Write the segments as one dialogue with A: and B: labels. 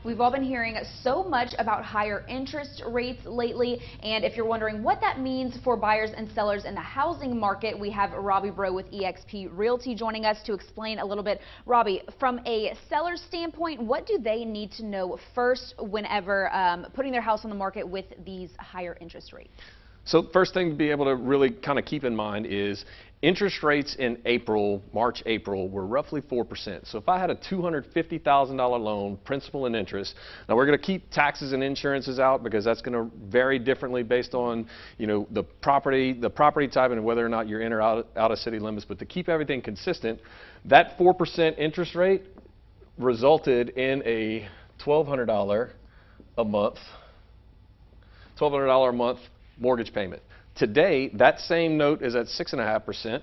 A: We've all been hearing so much about higher interest rates lately, and if you're wondering what that means for buyers and sellers in the housing market, we have Robbie Breaux with EXP Realty joining us to explain a little bit. Robbie, from a seller's standpoint, what do they need to know first whenever putting their house on the market with these higher interest rates?
B: So first thing to be able to really kind of keep in mind is interest rates in March, April were roughly 4%. So if I had a $250,000 loan, principal and interest, now we're going to keep taxes and insurances out because that's going to vary differently based on, the property type and whether or not you're in or out of city limits. But to keep everything consistent, that 4% interest rate resulted in a $1,200 a month mortgage payment. Today, that same note is at 6.5%,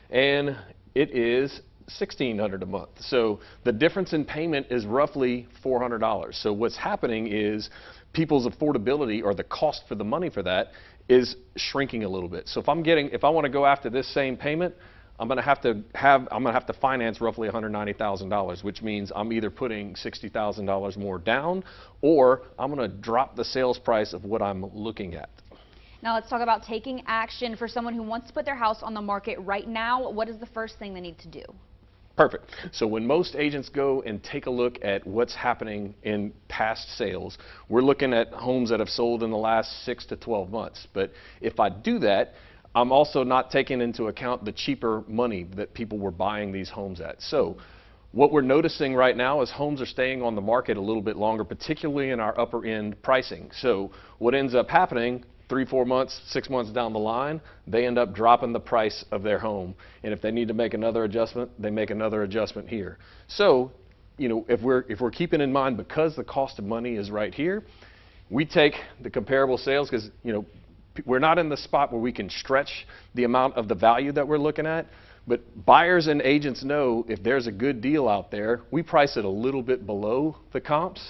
B: and it is $1,600 a month. So the difference in payment is roughly $400. So what's happening is people's affordability, or the cost for the money for that, is shrinking a little bit. So if I want to go after this same payment, I'm going to have to finance roughly $190,000, which means I'm either putting $60,000 more down, or I'm going to drop the sales price of what I'm looking at.
A: Now let's talk about taking action for someone who wants to put their house on the market right now. What is the first thing they need to do?
B: Perfect. So when most agents go and take a look at what's happening in past sales, we're looking at homes that have sold in the last 6 to 12 months. But if I do that, I'm also not taking into account the cheaper money that people were buying these homes at. So what we're noticing right now is homes are staying on the market a little bit longer, particularly in our upper end pricing. So what ends up happening, 3, 4 months, 6 months down the line, they end up dropping the price of their home. And if they need to make another adjustment, they make another adjustment here. So, if we're keeping in mind, because the cost of money is right here, we take the comparable sales, because, we're not in the spot where we can stretch the amount of the value that we're looking at. But buyers and agents know if there's a good deal out there, we price it a little bit below the comps,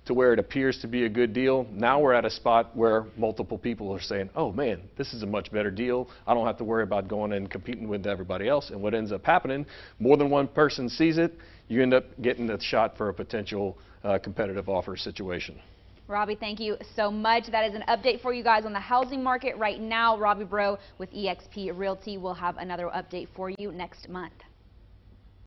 B: to where it appears to be a good deal. Now we're at a spot where multiple people are saying, oh man, this is a much better deal. I don't have to worry about going and competing with everybody else. And what ends up happening, more than one person sees it, you end up getting a shot for a potential competitive offer situation.
A: Robbie, thank you so much. That is an update for you guys on the housing market right now. Robbie Breaux with EXP Realty will have another update for you next month.